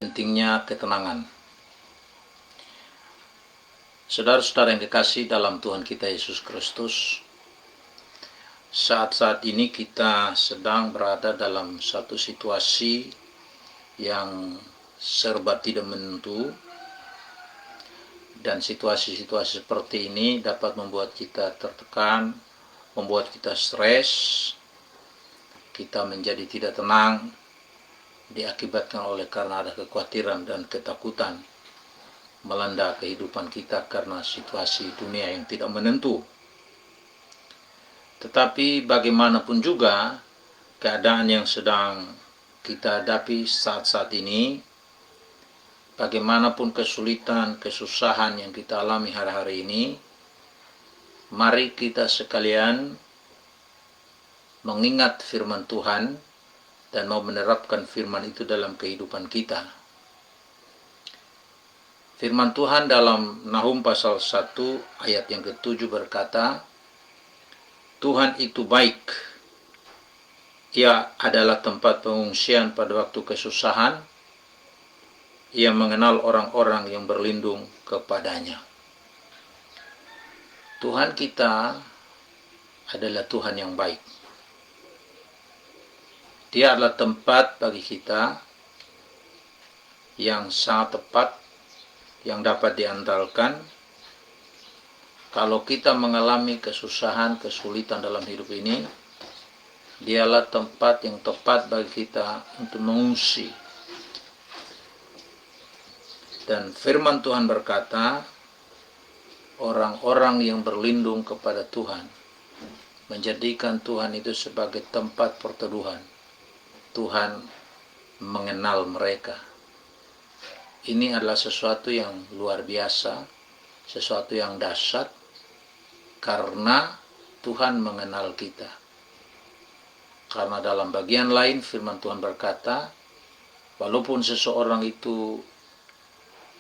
Pentingnya ketenangan. Saudara-saudara yang dikasihi dalam Tuhan kita Yesus Kristus, saat-saat ini kita sedang berada dalam satu situasi yang serba tidak menentu, dan situasi-situasi seperti ini dapat membuat kita tertekan, membuat kita stres, kita menjadi tidak tenang, diakibatkan oleh karena ada kekhawatiran dan ketakutan melanda kehidupan kita karena situasi dunia yang tidak menentu. Tetapi bagaimanapun juga keadaan yang sedang kita hadapi saat-saat ini, bagaimanapun kesulitan, kesusahan yang kita alami hari-hari ini, mari kita sekalian mengingat firman Tuhan dan mau menerapkan firman itu dalam kehidupan kita. Firman Tuhan dalam Nahum pasal 1 ayat yang ke-7 berkata, Tuhan itu baik. Ia adalah tempat pengungsian pada waktu kesusahan. Ia mengenal orang-orang yang berlindung kepadanya. Tuhan kita adalah Tuhan yang baik. Dia adalah tempat bagi kita yang sangat tepat, yang dapat diandalkan. Kalau kita mengalami kesusahan, kesulitan dalam hidup ini, dialah tempat yang tepat bagi kita untuk mengungsi. Dan firman Tuhan berkata, orang-orang yang berlindung kepada Tuhan, menjadikan Tuhan itu sebagai tempat perteduhan. Tuhan mengenal mereka. Ini adalah sesuatu yang luar biasa, sesuatu yang dahsyat, karena Tuhan mengenal kita. Karena dalam bagian lain firman Tuhan berkata, walaupun seseorang itu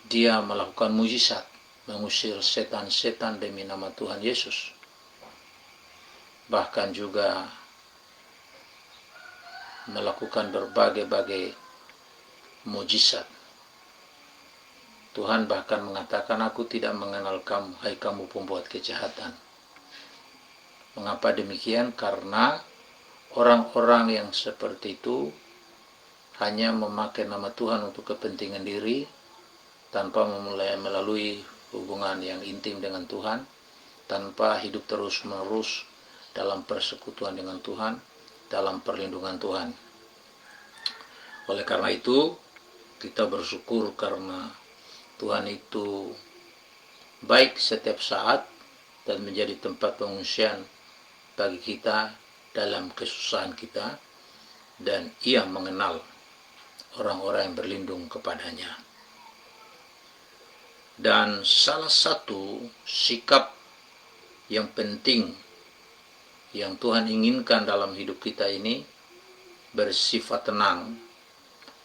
dia melakukan mujizat, mengusir setan-setan demi nama Tuhan Yesus, bahkan juga melakukan berbagai-bagai mujizat, Tuhan bahkan mengatakan, aku tidak mengenal kamu, hai kamu pembuat kejahatan. Mengapa demikian? Karena orang-orang yang seperti itu hanya memakai nama Tuhan untuk kepentingan diri, tanpa melalui hubungan yang intim dengan Tuhan, tanpa hidup terus-menerus dalam persekutuan dengan Tuhan, dalam perlindungan Tuhan. Oleh karena itu, kita bersyukur karena Tuhan itu baik setiap saat dan menjadi tempat pengungsian bagi kita dalam kesusahan kita, dan Ia mengenal orang-orang yang berlindung kepadanya. Dan salah satu sikap yang penting yang Tuhan inginkan dalam hidup kita ini bersifat tenang.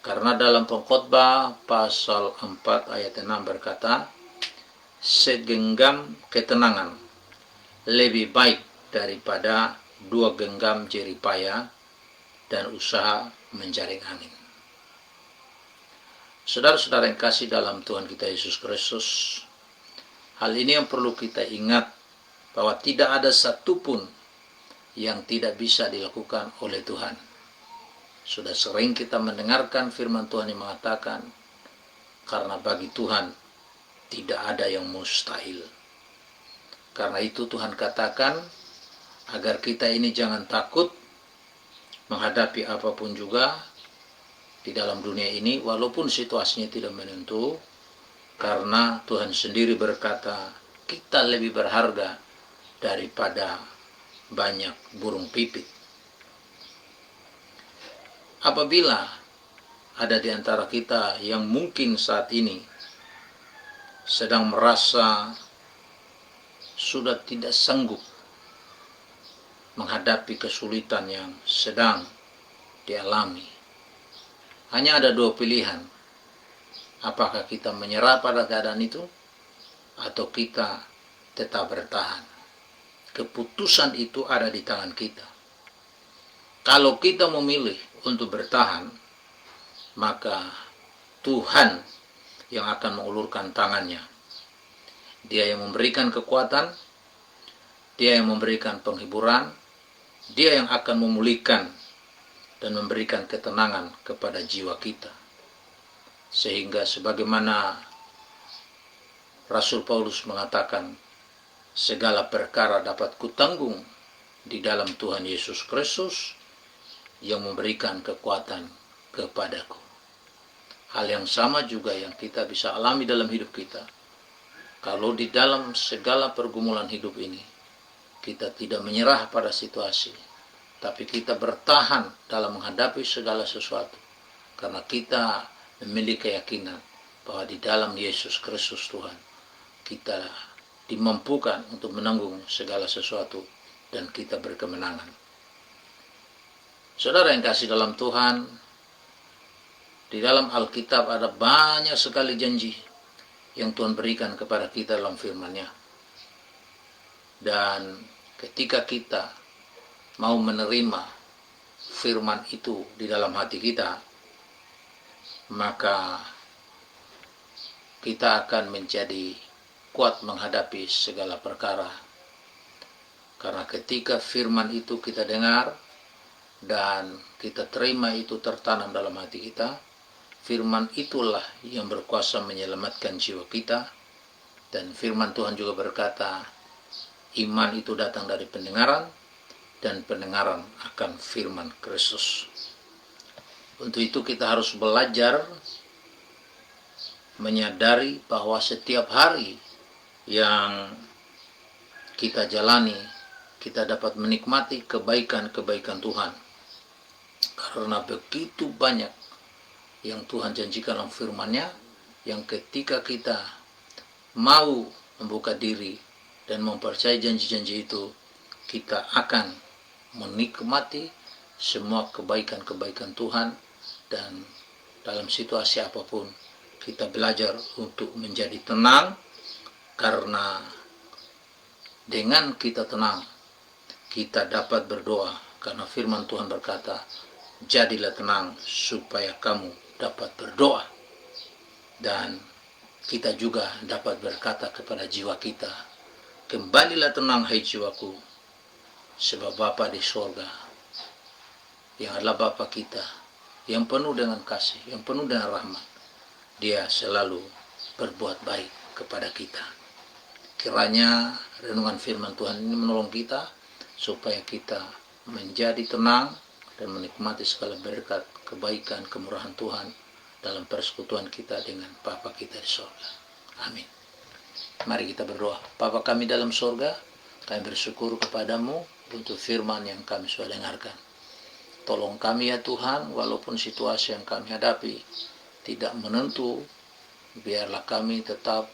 Karena dalam Pengkhotbah pasal 4 ayat 6 berkata, segenggam ketenangan lebih baik daripada 2 genggam jeripaya dan usaha menjaring angin. Saudara-saudara yang kasih dalam Tuhan kita Yesus Kristus, hal ini yang perlu kita ingat, bahwa tidak ada satupun yang tidak bisa dilakukan oleh Tuhan. Sudah sering kita mendengarkan firman Tuhan yang mengatakan, karena bagi Tuhan tidak ada yang mustahil. Karena itu Tuhan katakan, agar kita ini jangan takut menghadapi apapun juga di dalam dunia ini, walaupun situasinya tidak menentu, karena Tuhan sendiri berkata, kita lebih berharga daripada banyak burung pipit. Apabila ada di antara kita yang mungkin saat ini sedang merasa sudah tidak sanggup menghadapi kesulitan yang sedang dialami, hanya ada 2 pilihan. Apakah kita menyerah pada keadaan itu, atau kita tetap bertahan. Keputusan itu ada di tangan kita. Kalau kita memilih untuk bertahan, maka Tuhan yang akan mengulurkan tangannya. Dia yang memberikan kekuatan, Dia yang memberikan penghiburan, Dia yang akan memulihkan dan memberikan ketenangan kepada jiwa kita. Sehingga sebagaimana Rasul Paulus mengatakan, segala perkara dapat kutanggung di dalam Tuhan Yesus Kristus yang memberikan kekuatan kepadaku. Hal yang sama juga yang kita bisa alami dalam hidup kita. Kalau di dalam segala pergumulan hidup ini, kita tidak menyerah pada situasi, tapi kita bertahan dalam menghadapi segala sesuatu. Karena kita memiliki keyakinan bahwa di dalam Yesus Kristus Tuhan, kita dimampukan untuk menanggung segala sesuatu dan kita berkemenangan. Saudara yang kasih dalam Tuhan, di dalam Alkitab ada banyak sekali janji yang Tuhan berikan kepada kita dalam firman-Nya. Dan ketika kita mau menerima firman itu di dalam hati kita, maka kita akan menjadi kuat menghadapi segala perkara. Karena ketika firman itu kita dengar dan kita terima itu tertanam dalam hati kita, firman itulah yang berkuasa menyelamatkan jiwa kita. Dan firman Tuhan juga berkata, iman itu datang dari pendengaran, dan pendengaran akan firman Kristus. Untuk itu kita harus belajar menyadari bahwa setiap hari yang kita jalani, kita dapat menikmati kebaikan-kebaikan Tuhan. Karena begitu banyak yang Tuhan janjikan dalam firman-Nya, yang ketika kita mau membuka diri dan mempercayai janji-janji itu, kita akan menikmati semua kebaikan-kebaikan Tuhan. Dan dalam situasi apapun, kita belajar untuk menjadi tenang, karena dengan kita tenang, kita dapat berdoa. Karena firman Tuhan berkata, jadilah tenang supaya kamu dapat berdoa. Dan kita juga dapat berkata kepada jiwa kita, kembalilah tenang hai jiwaku, sebab Bapa di sorga, yang adalah Bapa kita, yang penuh dengan kasih, yang penuh dengan rahmat, Dia selalu berbuat baik kepada kita. Kiranya renungan firman Tuhan ini menolong kita, supaya kita menjadi tenang dan menikmati segala berkat, kebaikan, kemurahan Tuhan dalam persekutuan kita dengan Bapa kita di sorga. Amin. Mari kita berdoa. Bapa kami dalam sorga, kami bersyukur kepadamu untuk firman yang kami sudah dengarkan. Tolong kami ya Tuhan, walaupun situasi yang kami hadapi tidak menentu, biarlah kami tetap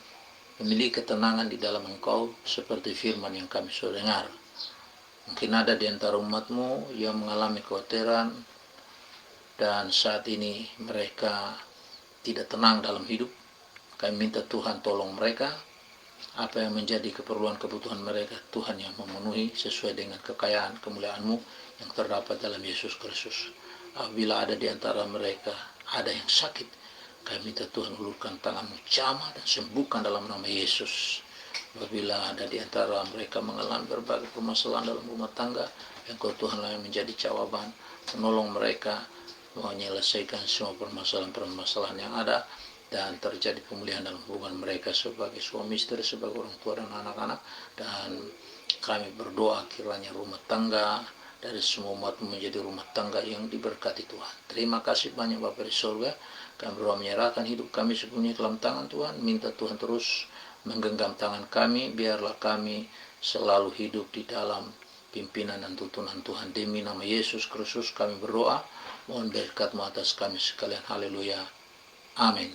memiliki ketenangan di dalam Engkau, seperti firman yang kami sudah dengar. Mungkin ada di antara umat-Mu yang mengalami kekhawatiran, dan saat ini mereka tidak tenang dalam hidup. Kami minta Tuhan tolong mereka. Apa yang menjadi keperluan-kebutuhan mereka, Tuhan yang memenuhi sesuai dengan kekayaan kemuliaan-Mu yang terdapat dalam Yesus Kristus. Apabila ada di antara mereka ada yang sakit, kami minta Tuhan ulurkan tangan-Mu, jamah dan sembuhkan dalam nama Yesus. Apabila ada di antara mereka mengalami berbagai permasalahan dalam rumah tangga, Engkau Tuhan yang menjadi jawaban, menolong mereka menyelesaikan semua permasalahan-permasalahan yang ada, dan terjadi pemulihan dalam hubungan mereka sebagai suami istri, sebagai orang tua dan anak-anak. Dan kami berdoa kiranya rumah tangga dari semua umat menjadi rumah tangga yang diberkati Tuhan. Terima kasih banyak Bapa di surga. Kami berdoa menyerahkan hidup kami sepenuhnya dalam tangan Tuhan. Minta Tuhan terus menggenggam tangan kami, biarlah kami selalu hidup di dalam pimpinan dan tuntunan Tuhan. Demi nama Yesus Kristus kami berdoa. Mohon berkat-Mu atas kami sekalian. Haleluya. Amin.